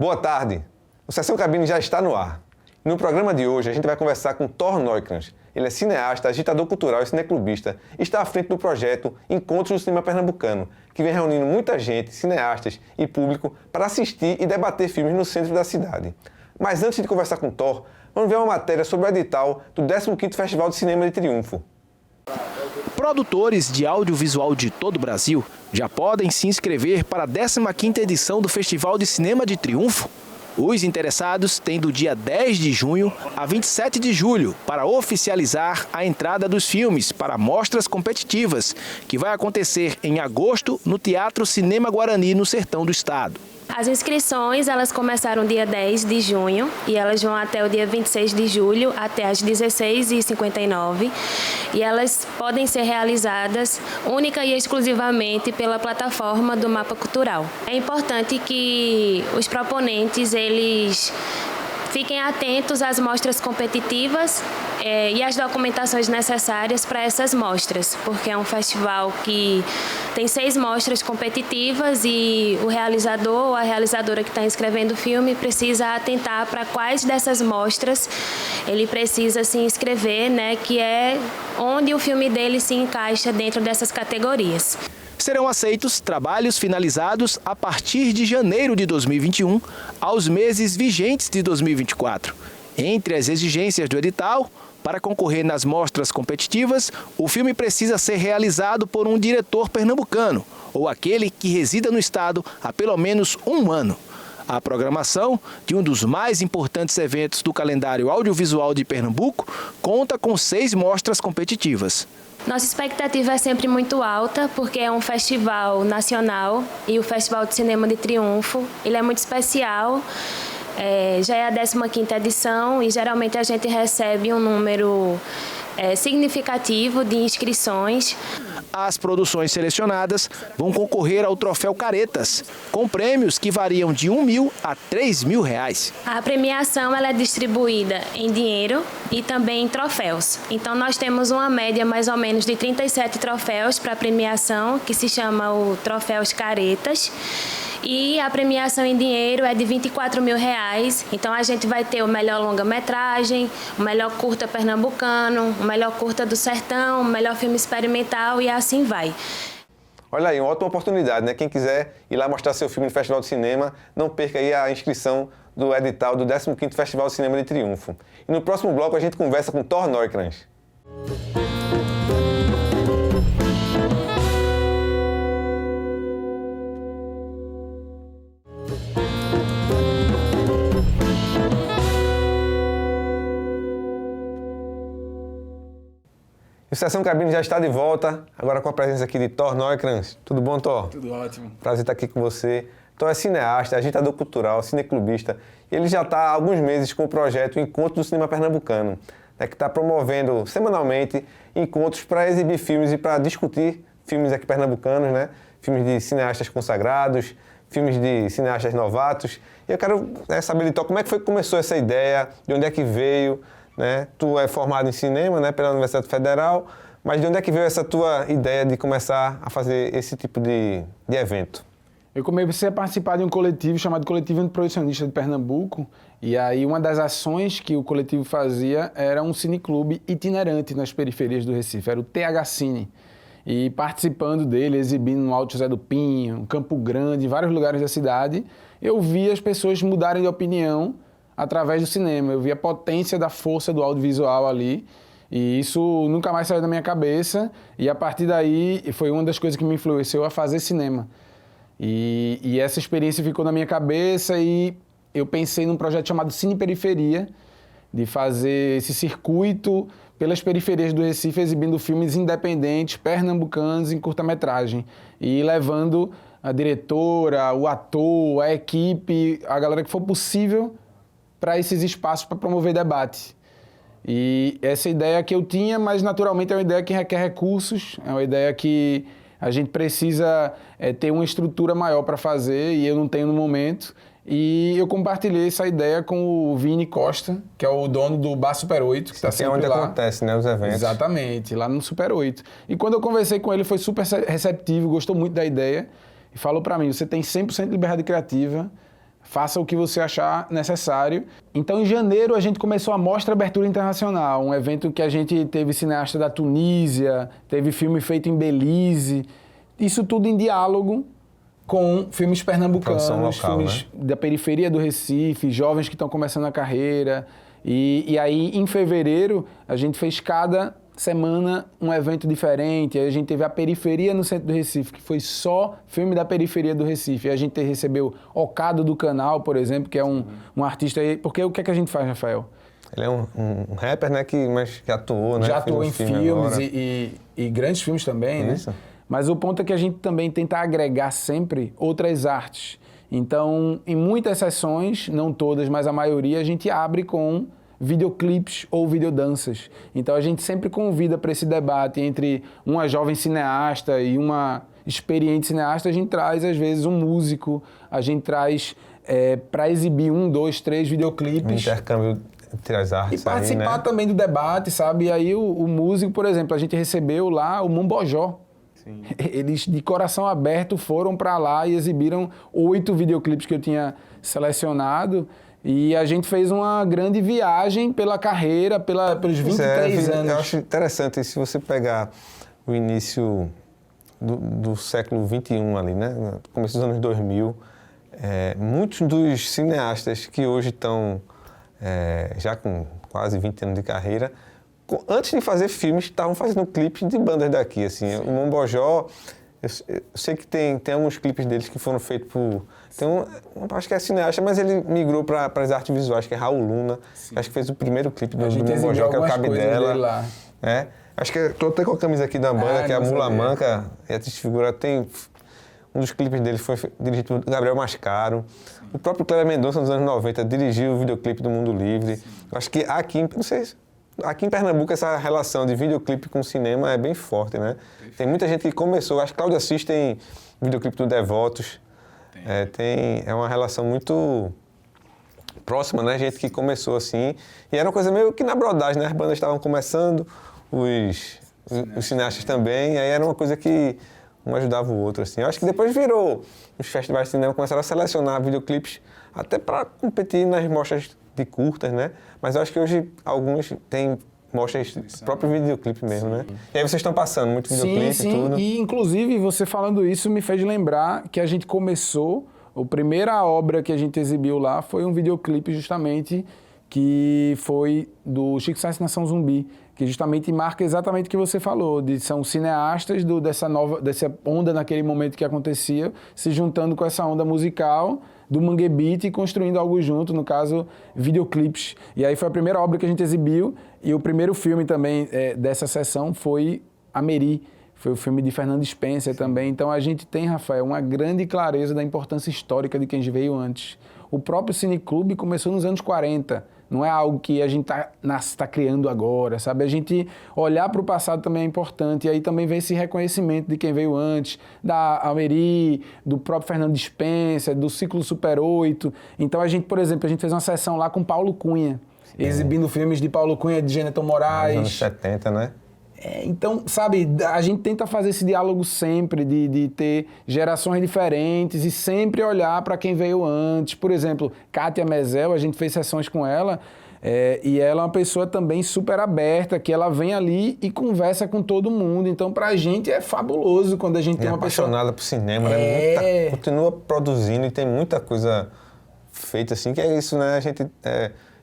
Boa tarde. O Sessão Cabine já está no ar. No programa de hoje, a gente vai conversar com Thor Neukrans. Ele é cineasta, agitador cultural e cineclubista e está à frente do projeto Encontros do Cinema Pernambucano, que vem reunindo muita gente, cineastas e público para assistir e debater filmes no centro da cidade. Mas antes de conversar com Thor, vamos ver uma matéria sobre o edital do 15º Festival de Cinema de Triunfo. Produtores de audiovisual de todo o Brasil já podem se inscrever para a 15ª edição do Festival de Cinema de Triunfo. Os interessados têm do dia 10 de junho a 27 de julho para oficializar a entrada dos filmes para mostras competitivas, que vai acontecer em agosto no Teatro Cinema Guarani, no sertão do estado. As inscrições, elas começaram dia 10 de junho e elas vão até o dia 26 de julho, até às 16h59. E elas podem ser realizadas única e exclusivamente pela plataforma do Mapa Cultural. É importante que os proponentes, eles fiquem atentos às mostras competitivas e às documentações necessárias para essas mostras, porque é um festival que tem 6 mostras competitivas e o realizador ou a realizadora que está inscrevendo o filme precisa atentar para quais dessas mostras ele precisa se inscrever, né, que é onde o filme dele se encaixa dentro dessas categorias. Serão aceitos trabalhos finalizados a partir de janeiro de 2021 aos meses vigentes de 2024. Entre as exigências do edital, para concorrer nas mostras competitivas, o filme precisa ser realizado por um diretor pernambucano ou aquele que resida no estado há pelo menos um ano. A programação de um dos mais importantes eventos do calendário audiovisual de Pernambuco conta com 6 mostras competitivas. Nossa expectativa é sempre muito alta, porque é um festival nacional e o Festival de Cinema de Triunfo, ele é muito especial. Já é a 15ª edição e geralmente a gente recebe um número significativo de inscrições. As produções selecionadas vão concorrer ao Troféu Caretas, com prêmios que variam de R$1.000 a R$3.000. A premiação ela é distribuída em dinheiro e também em troféus. Então nós temos uma média mais ou menos de 37 troféus para a premiação, que se chama o Troféus Caretas. E a premiação em dinheiro é de R$24.000. Então a gente vai ter o melhor longa-metragem, o melhor curta pernambucano, o melhor curta do sertão, o melhor filme experimental e assim vai. Olha aí, uma ótima oportunidade, né? Quem quiser ir lá mostrar seu filme no Festival de Cinema, não perca aí a inscrição do edital do 15º Festival de Cinema de Triunfo. E no próximo bloco a gente conversa com Thor Neukrans. O Sessão Cabine já está de volta, agora com a presença aqui de Thor Neukrans. Tudo bom, Thor? Tudo ótimo. Prazer estar aqui com você. Thor é cineasta, agitador cultural, cineclubista. E ele já está há alguns meses com o projeto Encontros do Cinema Pernambucano, né, que está promovendo semanalmente encontros para exibir filmes e para discutir filmes aqui pernambucanos, né? Filmes de cineastas consagrados, filmes de cineastas novatos. E eu quero saber de Thor, como é que foi que começou essa ideia, de onde é que veio, né? Tu é formado em cinema, né, pela Universidade Federal, mas de onde é que veio essa tua ideia de começar a fazer esse tipo de evento? Eu comecei a participar de um coletivo chamado Coletivo Projecionista de Pernambuco, e aí uma das ações que o coletivo fazia era um cineclube itinerante nas periferias do Recife, era o TH Cine. E participando dele, exibindo no Alto José do Pinho, Campo Grande, em vários lugares da cidade, eu vi as pessoas mudarem de opinião através do cinema. Eu vi a potência da força do audiovisual ali e isso nunca mais saiu da minha cabeça e a partir daí foi uma das coisas que me influenciou a fazer cinema. E essa experiência ficou na minha cabeça e eu pensei num projeto chamado Cine Periferia, de fazer esse circuito pelas periferias do Recife, exibindo filmes independentes, pernambucanos em curta-metragem e levando a diretora, o ator, a equipe, a galera que for possível para esses espaços para promover debate. E essa ideia que eu tinha, mas naturalmente é uma ideia que requer recursos, é uma ideia que a gente precisa ter uma estrutura maior para fazer e eu não tenho no momento. E eu compartilhei essa ideia com o Vini Costa, que é o dono do Bar Super 8, que está sempre onde lá. acontece, né, os eventos. Exatamente, lá no Super 8. E quando eu conversei com ele, foi super receptivo, gostou muito da ideia e falou para mim, você tem 100% de liberdade criativa, faça o que você achar necessário. Então, em janeiro, a gente começou a Mostra Abertura Internacional, um evento que a gente teve cineasta da Tunísia, teve filme feito em Belize, isso tudo em diálogo com filmes pernambucanos, local, filmes né? da periferia do Recife, jovens que estão começando a carreira. E aí, em fevereiro, a gente fez cada semana um evento diferente. Aí a gente teve a Periferia no centro do Recife, que foi só filme da periferia do Recife. E a gente recebeu Ocado do Canal, por exemplo, que é um artista aí. Porque o que é que a gente faz, Rafael? Ele é um rapper, né, mas que atuou, né? Já atuou em filmes agora. e grandes filmes também, Isso. né? Mas o ponto é que a gente também tenta agregar sempre outras artes. Então, em muitas sessões, não todas, mas a maioria, a gente abre com videoclipes ou videodanças. Então, a gente sempre convida para esse debate entre uma jovem cineasta e uma experiente cineasta. A gente traz, às vezes, um músico, a gente traz para exibir 1, 2, 3 videoclipes. Um intercâmbio entre as artes. E participar aí, né? também do debate, sabe? E aí o músico, por exemplo, a gente recebeu lá o Mombojó. Sim. Eles, de coração aberto, foram para lá e exibiram 8 videoclipes que eu tinha selecionado. E a gente fez uma grande viagem pela carreira, pelos 23 anos. Eu acho interessante, se você pegar o início do século XXI ali, né? Começo dos anos 2000, muitos dos cineastas que hoje estão já com quase 20 anos de carreira, antes de fazer filmes, estavam fazendo clipes de bandas daqui, assim. Sim. O Mombojó, eu sei que tem alguns clipes deles que foram feitos por... acho que é cineasta, mas ele migrou para as artes visuais, que é Raul Luna. Sim. Acho que fez o primeiro clipe do Mombojó, que é o Cabidela. Acho que estou até com a camisa aqui da banda, que é a Mula Manca. E a figura tem... Um dos clipes dele foi dirigido por Gabriel Mascaro. Sim. O próprio Cléber Mendonça, nos anos 90, dirigiu o videoclipe do Mundo Livre. Acho que aqui, não sei... Aqui em Pernambuco, essa relação de videoclipe com cinema é bem forte, né? Tem muita gente que começou, acho que Cláudio Assis tem videoclipe do Devotos. É uma relação muito próxima, né? Gente que começou assim. E era uma coisa meio que na brodagem, né? As bandas estavam começando, os cineastas também, e aí era uma coisa que um ajudava o outro, assim. Eu acho que depois virou, os festivais de cinema começaram a selecionar videoclipes até para competir nas mostras de curtas, né? Mas eu acho que hoje alguns têm mostras próprio videoclipe mesmo, né? E aí vocês estão passando muito videoclipe e tudo. E inclusive você falando isso me fez lembrar que a gente começou, a primeira obra que a gente exibiu lá foi um videoclipe justamente que foi do Chico Science Nação Zumbi, que justamente marca exatamente o que você falou, são cineastas dessa onda naquele momento que acontecia, se juntando com essa onda musical do Mangue Beat e construindo algo junto, no caso, videoclipes. E aí foi a primeira obra que a gente exibiu, e o primeiro filme também dessa sessão foi Ameri, foi o filme de Fernando Spencer também. Então a gente tem, Rafael, uma grande clareza da importância histórica de quem veio antes. O próprio Cineclube começou nos anos 40, não é algo que a gente está criando agora, sabe? A gente olhar para o passado também é importante, e aí também vem esse reconhecimento de quem veio antes, da Ameri, do próprio Fernando Spencer, do Ciclo Super 8. Então a gente, por exemplo, a gente fez uma sessão lá com Paulo Cunha, exibindo filmes de Paulo Cunha, de Gêneton Moraes. Nos anos 70, né? Então, sabe, a gente tenta fazer esse diálogo sempre, de ter gerações diferentes e sempre olhar para quem veio antes. Por exemplo, Kátia Mezel, a gente fez sessões com ela, e ela é uma pessoa também super aberta, que ela vem ali e conversa com todo mundo. Então, pra gente é fabuloso quando a gente tem uma pessoa... apaixonada por cinema, né? Continua produzindo e tem muita coisa feita assim, que é isso, né? A gente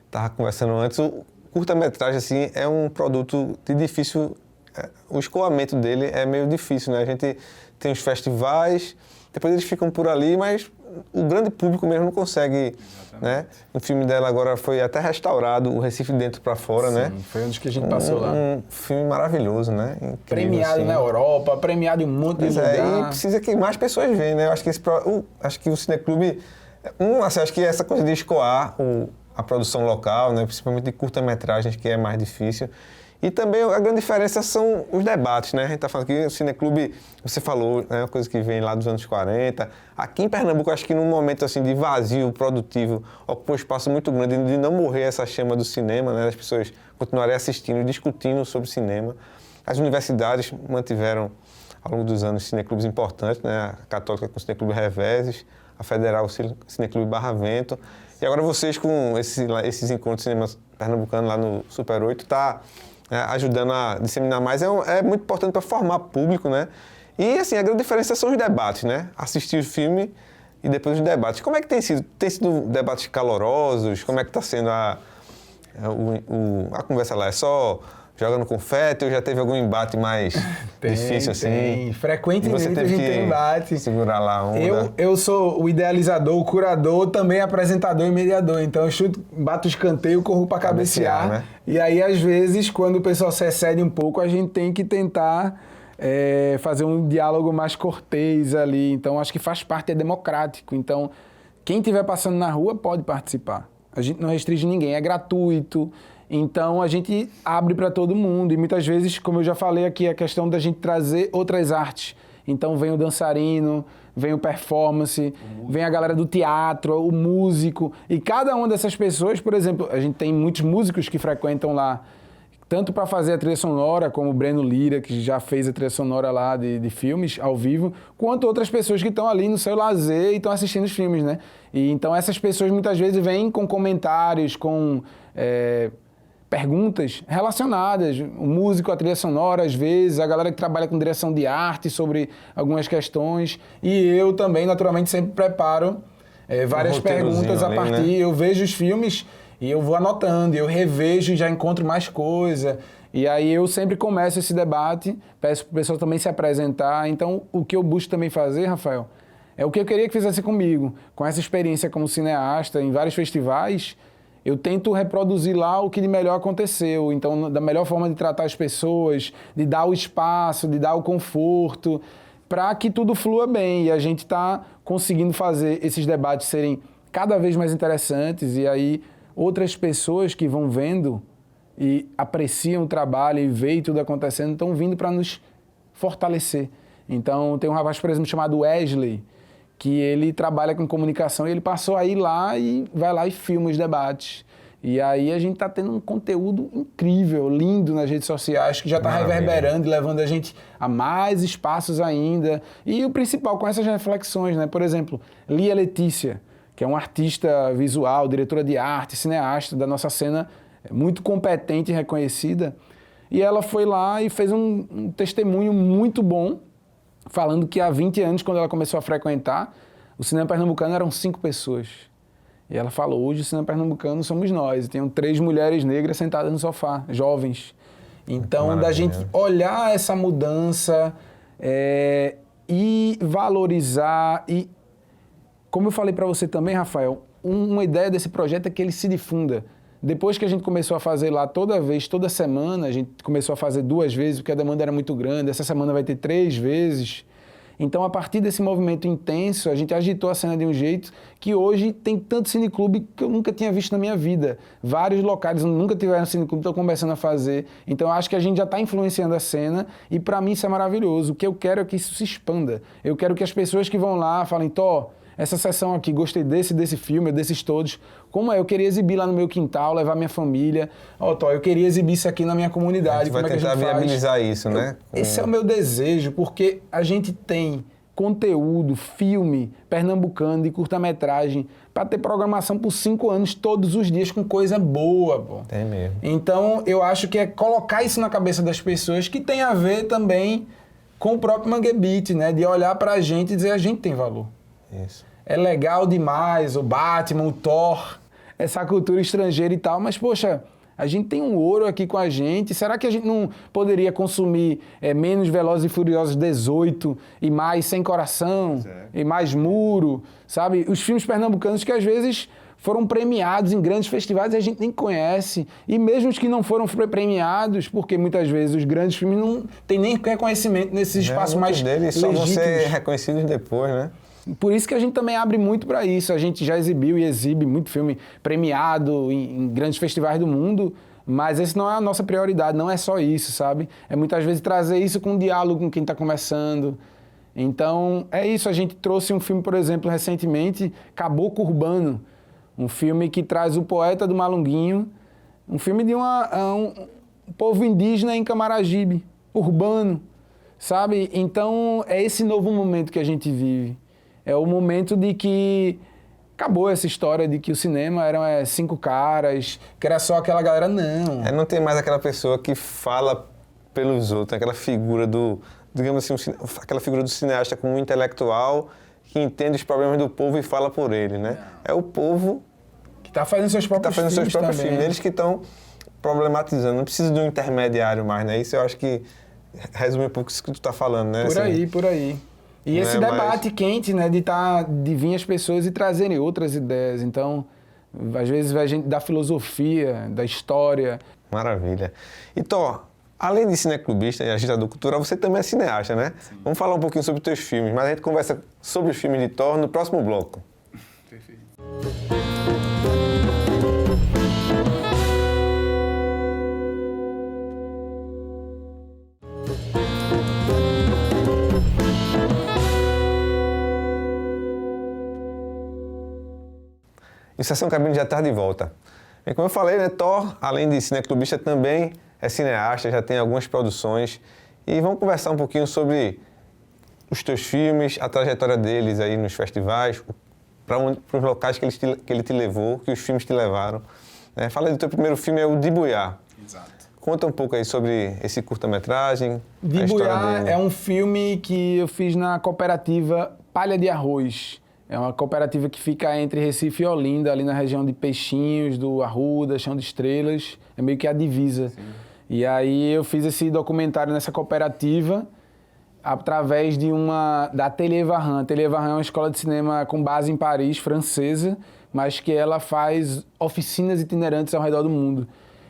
tava conversando antes, o curta-metragem, assim, é um produto de difícil... O escoamento dele é meio difícil, né? A gente tem os festivais, depois eles ficam por ali, mas o grande público mesmo não consegue, né? O filme dela agora foi até restaurado, o Recife Dentro para Fora, né? Foi onde que a gente passou lá. Um filme maravilhoso, né? Incrível, premiado assim. Na Europa, premiado em um monte de lugar. E precisa que mais pessoas vejam, né? Eu acho que, acho que o Cineclube... assim, acho que essa coisa de escoar a produção local, né? Principalmente de curta-metragens, que é mais difícil. E também a grande diferença são os debates, né? A gente está falando aqui, o Cineclube, você falou, é uma coisa que vem lá dos anos 40. Aqui em Pernambuco, acho que num momento assim de vazio produtivo, ocupou um espaço muito grande de não morrer essa chama do cinema, né? As pessoas continuarem assistindo e discutindo sobre cinema. As universidades mantiveram, ao longo dos anos, cineclubes importantes, né? A Católica com o Cineclube Reveses, a Federal Cineclube Barra Vento. E agora vocês, com esses encontros de cinema pernambucano lá no Super 8, tá ajudando a disseminar mais. É muito importante para formar público, né? E, assim, a grande diferença são os debates, né? Assistir o filme e depois os debates. Como é que tem sido? Tem sido debates calorosos? Como é que está sendo a conversa lá? É só jogando confete ou já teve algum embate mais difícil, assim? Tem. Frequentemente a gente tem embate. Segurar lá a onda. Eu sou o idealizador, o curador, também apresentador e mediador. Então eu bato o escanteio, corro para cabecear. Né? E aí, às vezes, quando o pessoal se excede um pouco, a gente tem que tentar fazer um diálogo mais cortês ali. Então, acho que faz parte, é democrático. Então, quem estiver passando na rua pode participar. A gente não restringe ninguém, é gratuito. Então, a gente abre para todo mundo. E muitas vezes, como eu já falei aqui, a questão da gente trazer outras artes. Então, vem o dançarino, vem o performance, vem a galera do teatro, o músico. E cada uma dessas pessoas, por exemplo, a gente tem muitos músicos que frequentam lá, tanto para fazer a trilha sonora, como o Breno Lira, que já fez a trilha sonora lá de filmes ao vivo, quanto outras pessoas que estão ali no seu lazer e estão assistindo os filmes, né? E então essas pessoas muitas vezes vêm com comentários, com perguntas relacionadas. O músico, a trilha sonora, às vezes, a galera que trabalha com direção de arte sobre algumas questões. E eu também, naturalmente, sempre preparo várias perguntas a partir. Né? Eu vejo os filmes e eu vou anotando, eu revejo e já encontro mais coisa. E aí eu sempre começo esse debate, peço para o pessoal também se apresentar. Então, o que eu busco também fazer, Rafael, é o que eu queria que fizesse comigo. Com essa experiência como cineasta em vários festivais, eu tento reproduzir lá o que de melhor aconteceu. Então, da melhor forma de tratar as pessoas, de dar o espaço, de dar o conforto, para que tudo flua bem. E a gente está conseguindo fazer esses debates serem cada vez mais interessantes. E aí, outras pessoas que vão vendo e apreciam o trabalho e veem tudo acontecendo, estão vindo para nos fortalecer. Então, tem um rapaz, por exemplo, chamado Wesley, que ele trabalha com comunicação e ele passou a ir lá e vai lá e filma os debates. E aí a gente está tendo um conteúdo incrível, lindo nas redes sociais, que já está reverberando e levando a gente a mais espaços ainda. E o principal, com essas reflexões, né? Por exemplo, Lia Letícia, que é uma artista visual, diretora de arte, cineasta da nossa cena, muito competente e reconhecida. E ela foi lá e fez um testemunho muito bom, falando que há 20 anos, quando ela começou a frequentar, o cinema pernambucano eram 5 pessoas. E ela falou, hoje o cinema pernambucano somos nós. E tem 3 mulheres negras sentadas no sofá, jovens. Então, da gente olhar essa mudança e valorizar. E, como eu falei para você também, Rafael, uma ideia desse projeto é que ele se difunda. Depois que a gente começou a fazer lá toda semana, a gente começou a fazer 2 vezes, porque a demanda era muito grande. Essa semana vai ter 3 vezes. Então, a partir desse movimento intenso, a gente agitou a cena de um jeito que hoje tem tanto cineclube que eu nunca tinha visto na minha vida. Vários locais nunca tiveram cineclube, estão começando a fazer. Então, eu acho que a gente já está influenciando a cena e, para mim, isso é maravilhoso. O que eu quero é que isso se expanda. Eu quero que as pessoas que vão lá falem, Tó, essa sessão aqui, gostei desse filme, desses todos. Como eu queria exibir lá no meu quintal, levar minha família. Tó, eu queria exibir isso aqui na minha comunidade. A gente vai tentar viabilizar isso, né? Esse é o meu desejo, porque a gente tem conteúdo, filme pernambucano de curta-metragem para ter programação por 5 anos, todos os dias, com coisa boa, pô. Tem mesmo. Então, eu acho que é colocar isso na cabeça das pessoas, que tem a ver também com o próprio Mangue Beat, né? De olhar pra gente e dizer, a gente tem valor. Isso. É legal demais o Batman, o Thor, essa cultura estrangeira e tal, mas, poxa, a gente tem um ouro aqui com a gente. Será que a gente não poderia consumir menos Velozes e Furiosos 18 e mais Sem Coração e mais Muro, sabe? Os filmes pernambucanos que às vezes foram premiados em grandes festivais e a gente nem conhece. E mesmo os que não foram premiados, porque muitas vezes os grandes filmes não têm nem reconhecimento nesses espaços mais deles legítimos. Só vão ser reconhecidos depois, né? Por isso que a gente também abre muito para isso. A gente já exibiu e exibe muito filme premiado em grandes festivais do mundo, mas esse não é a nossa prioridade, não é só isso, sabe? É muitas vezes trazer isso com um diálogo com quem está começando. Então, é isso. A gente trouxe um filme, por exemplo, recentemente, Caboclo Urbano, um filme que traz o poeta do Malunguinho, um filme de um povo indígena em Camaragibe, urbano, sabe? Então, é esse novo momento que a gente vive. É o momento de que acabou essa história de que o cinema eram 5 caras, que era só aquela galera, não. Não tem mais aquela pessoa que fala pelos outros, aquela figura digamos assim, aquela figura do cineasta como um intelectual que entende os problemas do povo e fala por ele, né? É o povo que está fazendo seus próprios filmes. Eles que estão problematizando, não precisa de um intermediário mais, né? Isso eu acho que resume um pouco isso que tu está falando, né? Por aí. E esse debate quente, né, de vir as pessoas e trazerem outras ideias. Então, às vezes a gente da filosofia, da história. Maravilha. E Thor, além de cineclubista e agitador cultural, você também é cineasta, né? Sim. Vamos falar um pouquinho sobre os teus filmes, mas a gente conversa sobre os filmes de Thor no próximo bloco. Perfeito. E Sessão Cabine já está de volta. E como eu falei, né, Thor, além de cineclubista, também é cineasta, já tem algumas produções. E vamos conversar um pouquinho sobre os teus filmes, a trajetória deles aí nos festivais, para os locais que ele te levou, que os filmes te levaram. Fala aí do teu primeiro filme, é o Dibuiá. Exato. Conta um pouco aí sobre esse curta-metragem. Dibuiá é um filme que eu fiz na cooperativa Palha de Arroz. É uma cooperativa que fica entre Recife e Olinda, ali na região de Peixinhos, do Arruda, Chão de Estrelas. É meio que a divisa. Sim. E aí eu fiz esse documentário nessa cooperativa através da Atelier Varran. A Atelier Varran é uma escola de cinema com base em Paris, francesa, mas que ela faz oficinas itinerantes ao redor do mundo.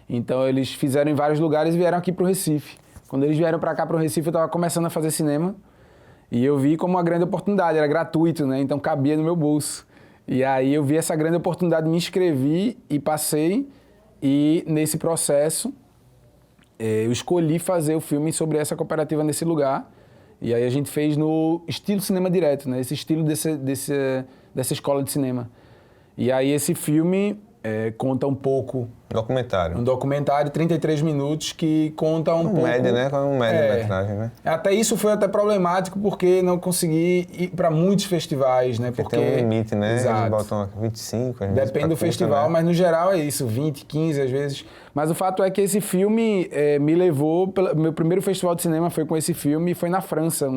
Então eles fizeram em vários lugares e vieram aqui para o Recife. Quando eles vieram para cá, para o Recife, eu estava começando a fazer cinema. E eu vi como uma grande oportunidade, era gratuito, né? Então cabia no meu bolso. E aí eu vi essa grande oportunidade, me inscrevi e passei. E nesse processo, eu escolhi fazer o filme sobre essa cooperativa nesse lugar. E aí a gente fez no estilo cinema direto, né? Esse estilo dessa escola de cinema. E aí esse filme conta um pouco... Documentário. Um documentário, 33 minutos, que conta um pouco... Média, né? Com uma média-metragem, né? Até isso foi até problemático, porque não consegui ir para muitos festivais, né? Porque tem um limite, né? Exato. Eles botam 25, às vezes. Depende do festival, né? Mas no geral é isso, 20, 15 às vezes. Mas o fato é que esse filme me levou... Meu primeiro festival de cinema foi com esse filme, e foi na França,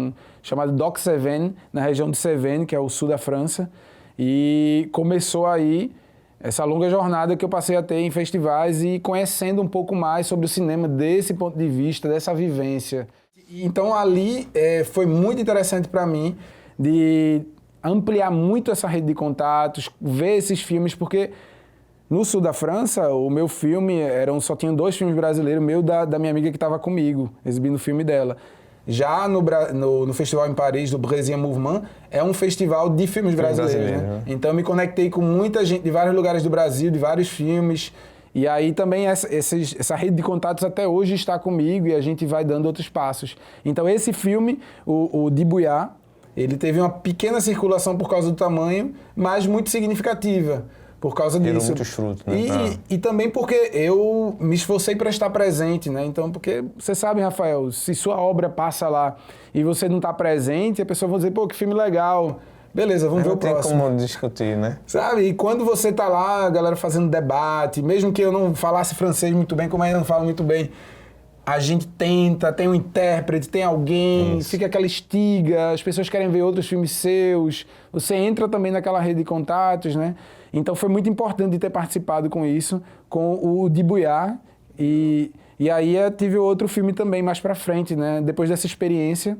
chamado Doc Cévennes, na região de Cévennes, que é o sul da França. E começou aí essa longa jornada que eu passei a ter em festivais e conhecendo um pouco mais sobre o cinema desse ponto de vista, dessa vivência. Então ali foi muito interessante para mim de ampliar muito essa rede de contatos, ver esses filmes, porque no sul da França, o meu filme, só tinham 2 filmes brasileiros, meu da minha amiga que estava comigo, exibindo o filme dela. Já no festival em Paris, do Brésil Mouvement, é um festival de filmes brasileiros, né? Então eu me conectei com muita gente de vários lugares do Brasil, de vários filmes. E aí também essa rede de contatos até hoje está comigo e a gente vai dando outros passos. Então esse filme, o Dibuiá, ele teve uma pequena circulação por causa do tamanho, mas muito significativa. Por causa disso. Deram muitos frutos, né? E também porque eu me esforcei para estar presente, né? Então, porque você sabe, Rafael, se sua obra passa lá e você não está presente, a pessoa vai dizer, pô, que filme legal. Beleza, vamos ver o próximo. Não tem como discutir, né? Sabe? E quando você tá lá, a galera fazendo debate, mesmo que eu não falasse francês muito bem, como ainda não falo muito bem, a gente tenta, tem um intérprete, tem alguém, fica aquela estiga, as pessoas querem ver outros filmes seus, você entra também naquela rede de contatos, né? Então foi muito importante de ter participado com isso, com o Dibuiá, e aí eu tive outro filme também mais pra frente, né? Depois dessa experiência.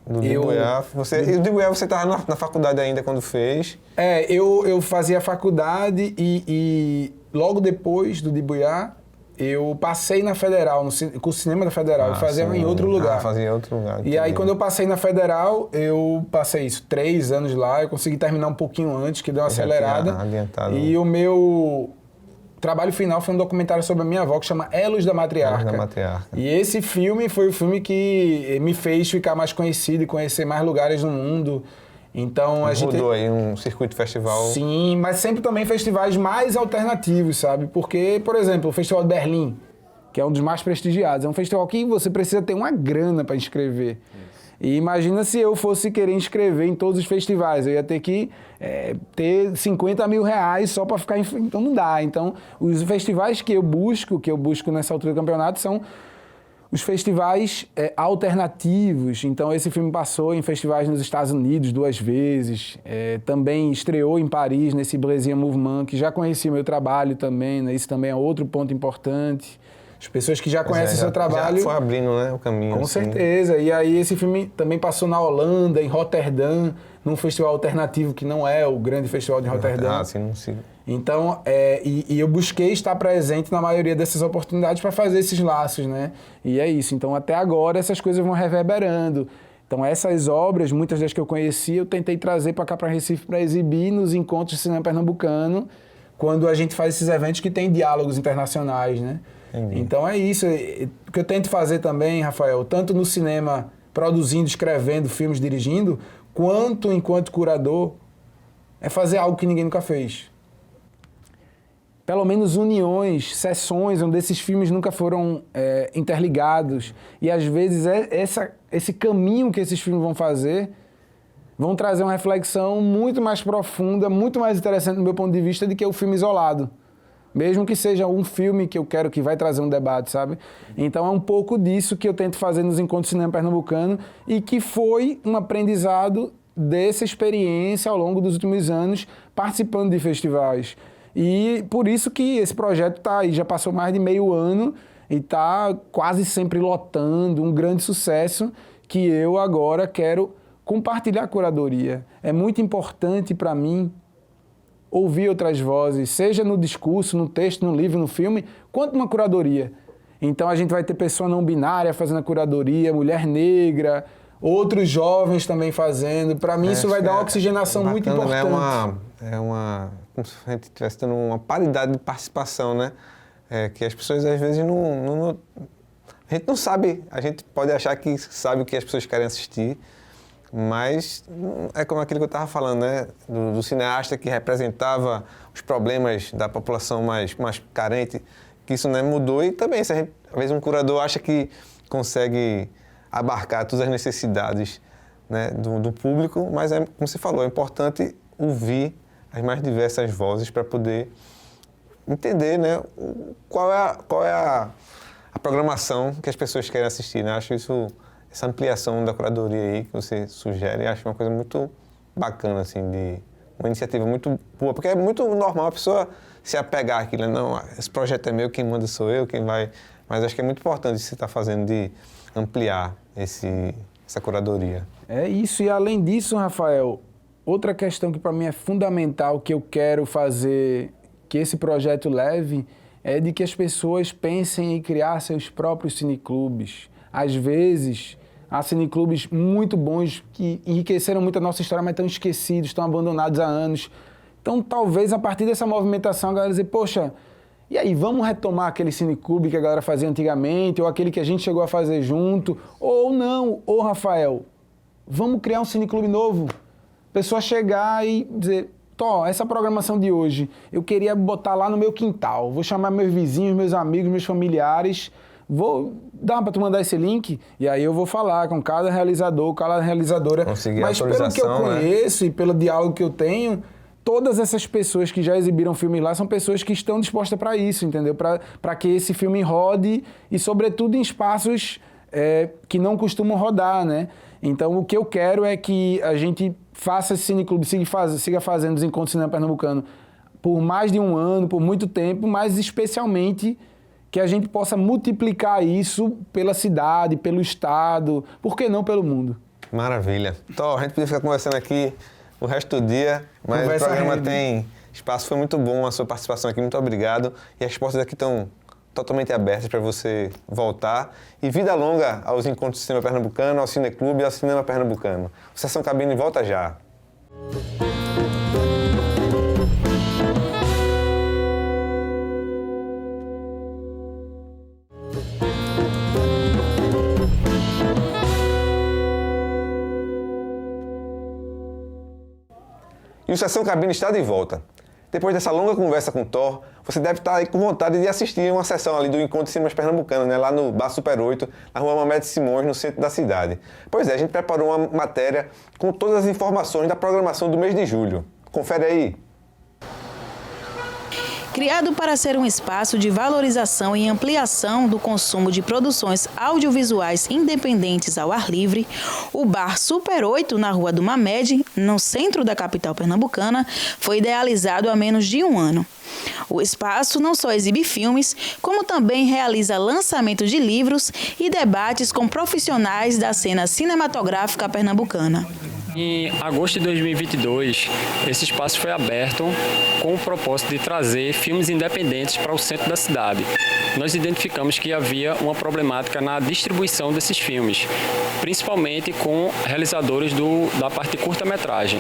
Do Dibuiá, o Dibuiá você estava na faculdade ainda quando fez? Eu fazia faculdade e logo depois do Dibuiá, eu passei na Federal, no curso de cinema da Federal, eu fazia em outro lugar. Fazia em outro lugar. E aí, quando eu passei na Federal, eu passei 3 anos lá, eu consegui terminar um pouquinho antes, que deu uma acelerada. E o meu trabalho final foi um documentário sobre a minha avó, que chama Elos da Matriarca. Elos da Matriarca. E esse filme foi o filme que me fez ficar mais conhecido e conhecer mais lugares no mundo. Então a gente rodou aí um circuito festival. Sim, mas sempre também festivais mais alternativos, sabe? Porque, por exemplo, o Festival de Berlim, que é um dos mais prestigiados, é um festival que você precisa ter uma grana para inscrever. E imagina se eu fosse querer inscrever em todos os festivais, eu ia ter que ter 50 mil reais só para ficar... Então não dá. Então os festivais que eu busco nessa altura do campeonato são os festivais alternativos. Então esse filme passou em festivais nos Estados Unidos 2 vezes, também estreou em Paris, nesse Brésilien Mouvement, que já conhecia o meu trabalho também, né? Isso também é outro ponto importante. As pessoas que já conhecem o seu trabalho... Já foi abrindo, né, o caminho. Com certeza. E aí esse filme também passou na Holanda, em Roterdã, num festival alternativo que não é o grande festival de Roterdã. Ah, sim, não sigo. Então, e eu busquei estar presente na maioria dessas oportunidades para fazer esses laços, né? E é isso. Então, até agora, essas coisas vão reverberando. Então, essas obras, muitas das que eu conheci, eu tentei trazer para cá, para Recife, para exibir nos encontros de cinema pernambucano, quando a gente faz esses eventos que tem diálogos internacionais, né? Entendi. Então, é isso. O que eu tento fazer também, Rafael, tanto no cinema, produzindo, escrevendo, filmes, dirigindo, quanto enquanto curador, é fazer algo que ninguém nunca fez. Pelo menos uniões, sessões onde esses filmes nunca foram interligados. E às vezes esse caminho que esses filmes vão fazer vão trazer uma reflexão muito mais profunda, muito mais interessante do meu ponto de vista do que o filme isolado. Mesmo que seja um filme que eu quero que vai trazer um debate, sabe? Então é um pouco disso que eu tento fazer nos Encontros de Cinema Pernambucano e que foi um aprendizado dessa experiência ao longo dos últimos anos participando de festivais. E por isso que esse projeto está aí, já passou mais de meio ano e está quase sempre lotando, um grande sucesso que eu agora quero compartilhar a curadoria. É muito importante para mim ouvir outras vozes, seja no discurso, no texto, no livro, no filme, quanto uma curadoria. Então a gente vai ter pessoa não binária fazendo a curadoria, mulher negra, outros jovens também fazendo. Para mim isso vai dar uma oxigenação bacana, muito importante. Né? Como se a gente estivesse tendo uma paridade de participação, né? Que as pessoas às vezes não... A gente não sabe, a gente pode achar que sabe o que as pessoas querem assistir, mas é como aquilo que eu estava falando, né? Do cineasta que representava os problemas da população mais carente, que isso, né, mudou. E também, se a gente, às vezes um curador acha que consegue abarcar todas as necessidades, né, do público, mas, como você falou, é importante ouvir as mais diversas vozes para poder entender, né, qual é a programação que as pessoas querem assistir, né? Acho isso... Essa ampliação da curadoria aí que você sugere, acho uma coisa muito bacana, assim, uma iniciativa muito boa, porque é muito normal a pessoa se apegar àquilo, né? Não, esse projeto é meu, quem manda sou eu, quem vai... Mas acho que é muito importante isso que você está fazendo de ampliar essa curadoria. É isso, e além disso, Rafael, outra questão que para mim é fundamental, que eu quero fazer, que esse projeto leve, é de que as pessoas pensem em criar seus próprios cineclubes. Às vezes... Há cineclubes muito bons que enriqueceram muito a nossa história, mas estão esquecidos, estão abandonados há anos. Então, talvez, a partir dessa movimentação, a galera dizer, poxa, e aí, vamos retomar aquele cineclube que a galera fazia antigamente, ou aquele que a gente chegou a fazer junto, ou não, ou, Rafael, vamos criar um cineclube novo. A pessoa chegar e dizer, essa programação de hoje, eu queria botar lá no meu quintal, vou chamar meus vizinhos, meus amigos, meus familiares... Dá para tu mandar esse link? E aí eu vou falar com cada realizador, cada realizadora. Conseguir mas pelo que eu conheço, né? E pelo diálogo que eu tenho, todas essas pessoas que já exibiram filmes lá são pessoas que estão dispostas para isso, entendeu? Para que esse filme rode e, sobretudo, em espaços que não costumam rodar, né? Então, o que eu quero é que a gente faça esse cineclube, siga fazendo os Encontros de Cinema Pernambucano por mais de um ano, por muito tempo, mas especialmente... que a gente possa multiplicar isso pela cidade, pelo estado, por que não pelo mundo? Maravilha. Então, a gente podia ficar conversando aqui o resto do dia, mas o programa tem espaço, foi muito bom a sua participação aqui, muito obrigado. E as portas aqui estão totalmente abertas para você voltar. E vida longa aos Encontros de Cinema Pernambucano, ao Cineclube e ao Cinema Pernambucano. O Sessão Cabine volta já. E o Sessão Cabine está de volta. Depois dessa longa conversa com o Thor, você deve estar aí com vontade de assistir uma sessão ali do Encontro de Cinemas Pernambucano, né? Lá no Bar Super 8, na rua Mamed Simões, no centro da cidade. Pois é, a gente preparou uma matéria com todas as informações da programação do mês de julho. Confere aí. Criado para ser um espaço de valorização e ampliação do consumo de produções audiovisuais independentes ao ar livre, o Bar Super 8, na Rua do Mamed, no centro da capital pernambucana, foi idealizado há menos de um ano. O espaço não só exibe filmes, como também realiza lançamento de livros e debates com profissionais da cena cinematográfica pernambucana. Em agosto de 2022, esse espaço foi aberto com o propósito de trazer filmes independentes para o centro da cidade. Nós identificamos que havia uma problemática na distribuição desses filmes, principalmente com realizadores da parte de curta-metragem.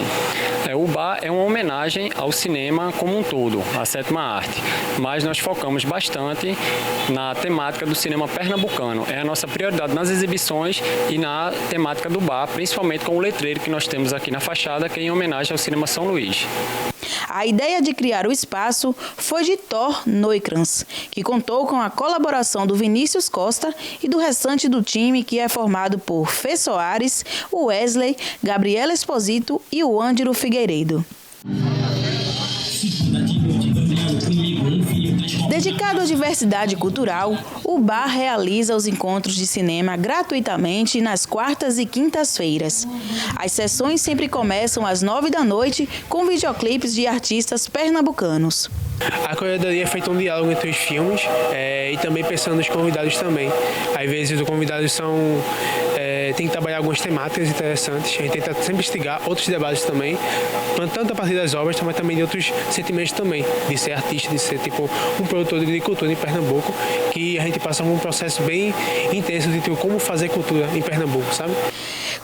O bar é uma homenagem ao cinema como um todo, à sétima arte, mas nós focamos bastante na temática do cinema pernambucano. É a nossa prioridade nas exibições e na temática do bar, principalmente com o letreiro que nós temos aqui na fachada, que é em homenagem ao cinema São Luís. A ideia de criar o espaço foi de Thor Neukrans, que contou com a colaboração do Vinícius Costa e do restante do time, que é formado por Fê Soares, o Wesley, Gabriela Esposito e o Ângelo Figueiredo. Dedicado à diversidade cultural, o bar realiza os encontros de cinema gratuitamente nas quartas e quintas-feiras. As sessões sempre começam às 9 da noite com videoclipes de artistas pernambucanos. A curadoria é feita um diálogo entre os filmes e também pensando nos convidados também. Às vezes os convidados tem que trabalhar algumas temáticas interessantes, a gente tenta sempre instigar outros debates também, tanto a partir das obras, mas também de outros sentimentos também, de ser artista, de ser tipo um produtor de cultura em Pernambuco, que a gente passa por um processo bem intenso de tipo, como fazer cultura em Pernambuco, sabe?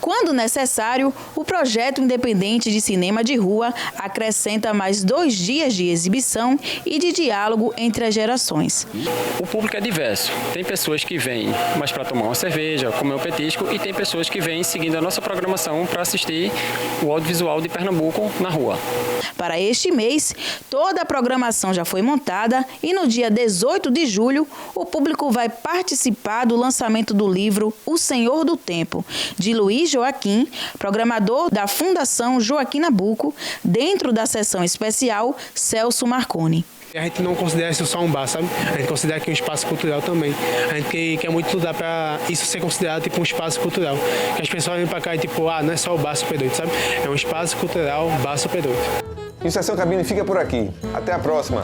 Quando necessário, o projeto independente de cinema de rua acrescenta mais 2 dias de exibição e de diálogo entre as gerações. O público é diverso. Tem pessoas que vêm mais para tomar uma cerveja, comer um petisco, e tem pessoas que vêm seguindo a nossa programação para assistir o audiovisual de Pernambuco na rua. Para este mês, toda a programação já foi montada e no dia 18 de julho, o público vai participar do lançamento do livro O Senhor do Tempo, de Luiz Joaquim, programador da Fundação Joaquim Nabuco, dentro da sessão especial Celso Marconi. A gente não considera isso só um bar, sabe? A gente considera que é um espaço cultural também. A gente quer muito lutar para isso ser considerado tipo um espaço cultural. Que as pessoas vêm para cá e tipo, não é só o Bar Super 8, sabe? É um espaço cultural Bar Super 8. E o Sessão Cabine fica por aqui. Até a próxima!